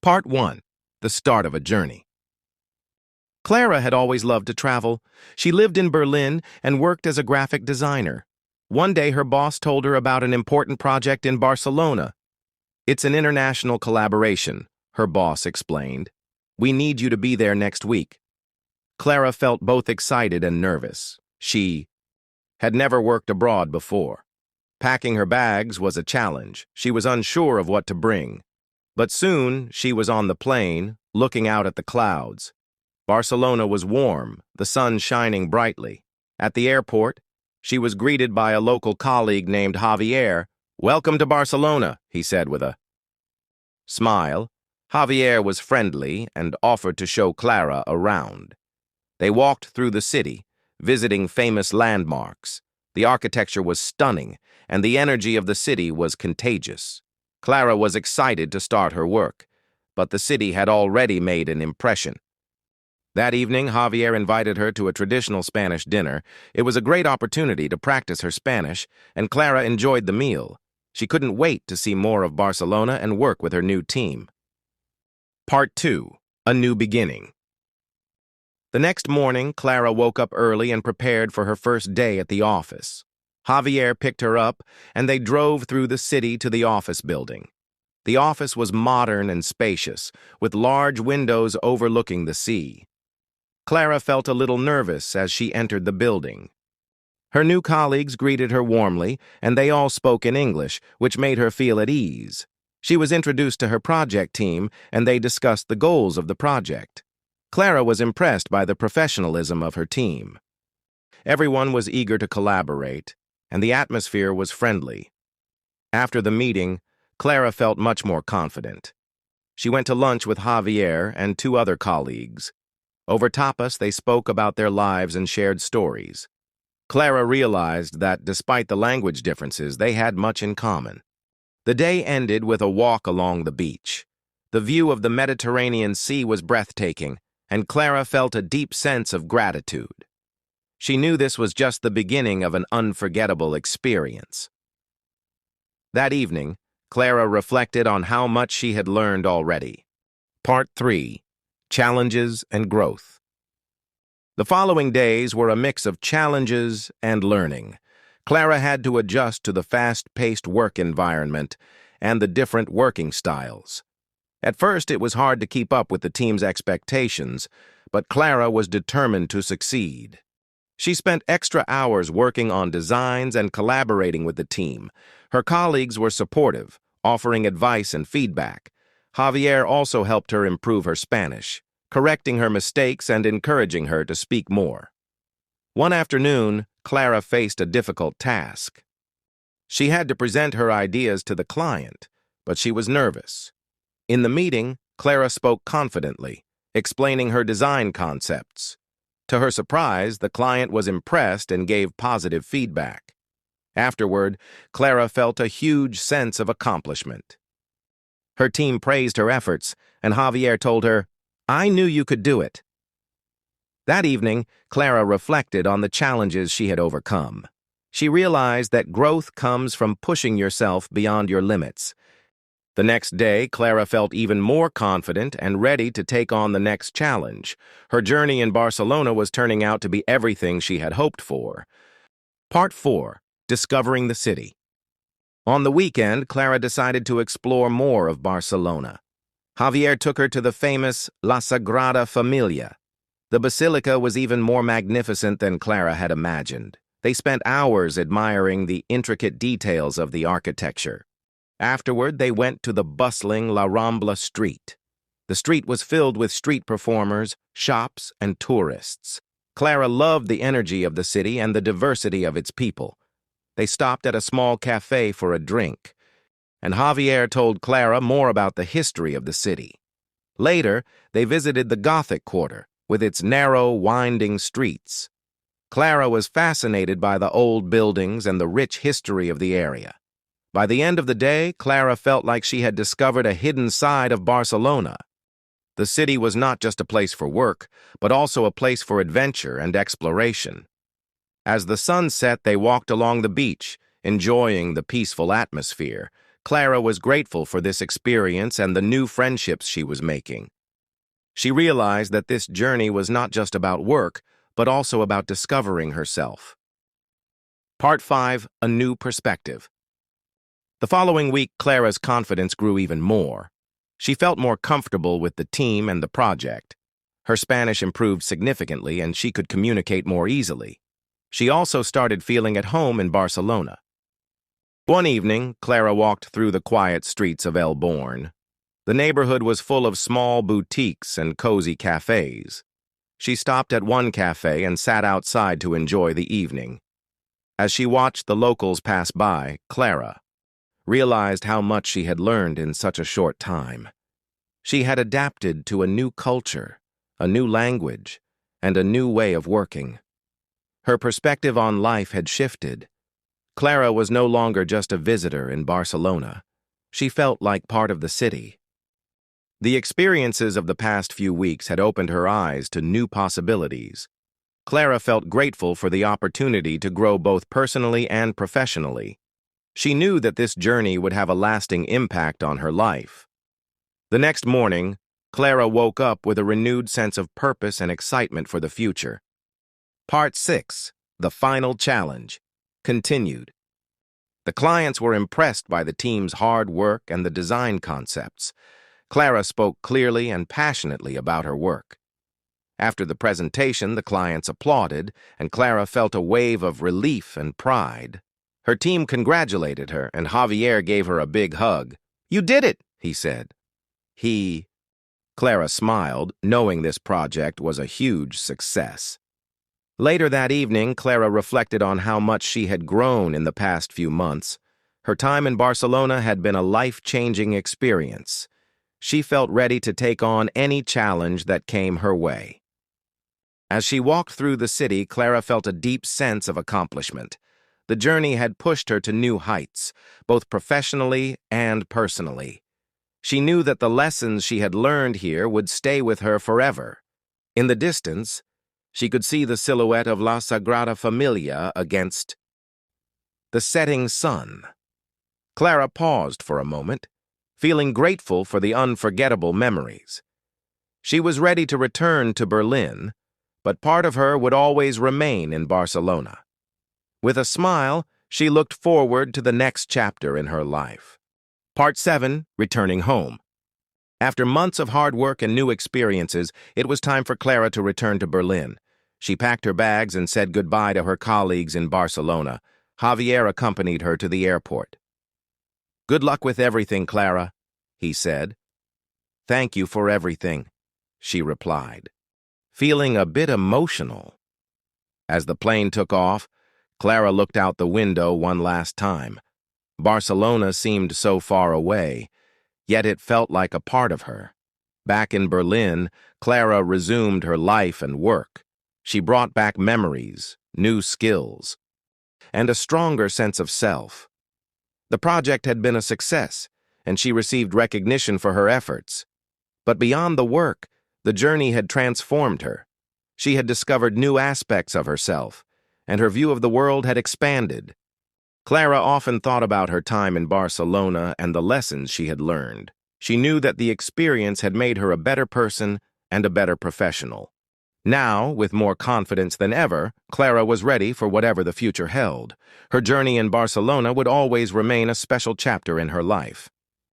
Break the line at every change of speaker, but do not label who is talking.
Part 1. The Start of a Journey. Clara had always loved to travel. She lived in Berlin and worked as a graphic designer. One day, her boss told her about an important project in Barcelona. "It's an international collaboration," her boss explained. "We need you to be there next week." Clara felt both excited and nervous. She had never worked abroad before. Packing her bags was a challenge. She was unsure of what to bring. But soon, she was on the plane, looking out at the clouds. Barcelona was warm, the sun shining brightly. At the airport, she was greeted by a local colleague named Javier. "Welcome to Barcelona," he said with a smile. Javier was friendly and offered to show Clara around. They walked through the city, visiting famous landmarks. The architecture was stunning, and the energy of the city was contagious. Clara was excited to start her work, but the city had already made an impression. That evening, Javier invited her to a traditional Spanish dinner. It was a great opportunity to practice her Spanish, and Clara enjoyed the meal. She couldn't wait to see more of Barcelona and work with her new team. Part 2. A New Beginning. The next morning, Clara woke up early and prepared for her first day at the office. Javier picked her up, and they drove through the city to the office building. The office was modern and spacious, with large windows overlooking the sea. Clara felt a little nervous as she entered the building. Her new colleagues greeted her warmly, and they all spoke in English, which made her feel at ease. She was introduced to her project team, and they discussed the goals of the project. Clara was impressed by the professionalism of her team. Everyone was eager to collaborate, and the atmosphere was friendly. After the meeting, Clara felt much more confident. She went to lunch with Javier and two other colleagues. Over tapas, they spoke about their lives and shared stories. Clara realized that, despite the language differences, they had much in common. The day ended with a walk along the beach. The view of the Mediterranean Sea was breathtaking, and Clara felt a deep sense of gratitude. She knew this was just the beginning of an unforgettable experience. That evening, Clara reflected on how much she had learned already. Part 3. Challenges and Growth. The following days were a mix of challenges and learning. Clara had to adjust to the fast-paced work environment and the different working styles. At first, it was hard to keep up with the team's expectations, but Clara was determined to succeed. She spent extra hours working on designs and collaborating with the team. Her colleagues were supportive, offering advice and feedback. Javier also helped her improve her Spanish, correcting her mistakes and encouraging her to speak more. One afternoon, Clara faced a difficult task. She had to present her ideas to the client, but she was nervous. In the meeting, Clara spoke confidently, explaining her design concepts. To her surprise, the client was impressed and gave positive feedback. Afterward, Clara felt a huge sense of accomplishment. Her team praised her efforts, and Javier told her, "I knew you could do it." That evening, Clara reflected on the challenges she had overcome. She realized that growth comes from pushing yourself beyond your limits. The next day, Clara felt even more confident and ready to take on the next challenge. Her journey in Barcelona was turning out to be everything she had hoped for. Part 4. Discovering the City. On the weekend, Clara decided to explore more of Barcelona. Javier took her to the famous La Sagrada Familia. The basilica was even more magnificent than Clara had imagined. They spent hours admiring the intricate details of the architecture. Afterward, they went to the bustling La Rambla street. The street was filled with street performers, shops, and tourists. Clara loved the energy of the city and the diversity of its people. They stopped at a small cafe for a drink, and Javier told Clara more about the history of the city. Later, they visited the Gothic quarter, with its narrow, winding streets. Clara was fascinated by the old buildings and the rich history of the area. By the end of the day, Clara felt like she had discovered a hidden side of Barcelona. The city was not just a place for work, but also a place for adventure and exploration. As the sun set, they walked along the beach, enjoying the peaceful atmosphere. Clara was grateful for this experience and the new friendships she was making. She realized that this journey was not just about work, but also about discovering herself. Part 5. A New Perspective. The following week, Clara's confidence grew even more. She felt more comfortable with the team and the project. Her Spanish improved significantly and she could communicate more easily. She also started feeling at home in Barcelona. One evening, Clara walked through the quiet streets of El Born. The neighborhood was full of small boutiques and cozy cafes. She stopped at one cafe and sat outside to enjoy the evening. As she watched the locals pass by, Clara realized how much she had learned in such a short time. She had adapted to a new culture, a new language, and a new way of working. Her perspective on life had shifted. Clara was no longer just a visitor in Barcelona. She felt like part of the city. The experiences of the past few weeks had opened her eyes to new possibilities. Clara felt grateful for the opportunity to grow both personally and professionally. She knew that this journey would have a lasting impact on her life. The next morning, Clara woke up with a renewed sense of purpose and excitement for the future. Part 6. The Final Challenge. Continued. The clients were impressed by the team's hard work and the design concepts. Clara spoke clearly and passionately about her work. After the presentation, the clients applauded, and Clara felt a wave of relief and pride. Her team congratulated her, and Javier gave her a big hug. "You did it," he said. Clara smiled, knowing this project was a huge success. Later that evening, Clara reflected on how much she had grown in the past few months. Her time in Barcelona had been a life-changing experience. She felt ready to take on any challenge that came her way. As she walked through the city, Clara felt a deep sense of accomplishment. The journey had pushed her to new heights, both professionally and personally. She knew that the lessons she had learned here would stay with her forever. In the distance, she could see the silhouette of La Sagrada Familia against the setting sun. Clara paused for a moment, feeling grateful for the unforgettable memories. She was ready to return to Berlin, but part of her would always remain in Barcelona. With a smile, she looked forward to the next chapter in her life. Part 7. Returning home. After months of hard work and new experiences, it was time for Clara to return to Berlin. She packed her bags and said goodbye to her colleagues in Barcelona. Javier accompanied her to the airport. "Good luck with everything, Clara," he said. "Thank you for everything," she replied, feeling a bit emotional. As the plane took off, Clara looked out the window one last time. Barcelona seemed so far away, yet it felt like a part of her. Back in Berlin, Clara resumed her life and work. She brought back memories, new skills, and a stronger sense of self. The project had been a success, and she received recognition for her efforts. But beyond the work, the journey had transformed her. She had discovered new aspects of herself, and her view of the world had expanded. Clara often thought about her time in Barcelona and the lessons she had learned. She knew that the experience had made her a better person and a better professional. Now, with more confidence than ever, Clara was ready for whatever the future held. Her journey in Barcelona would always remain a special chapter in her life.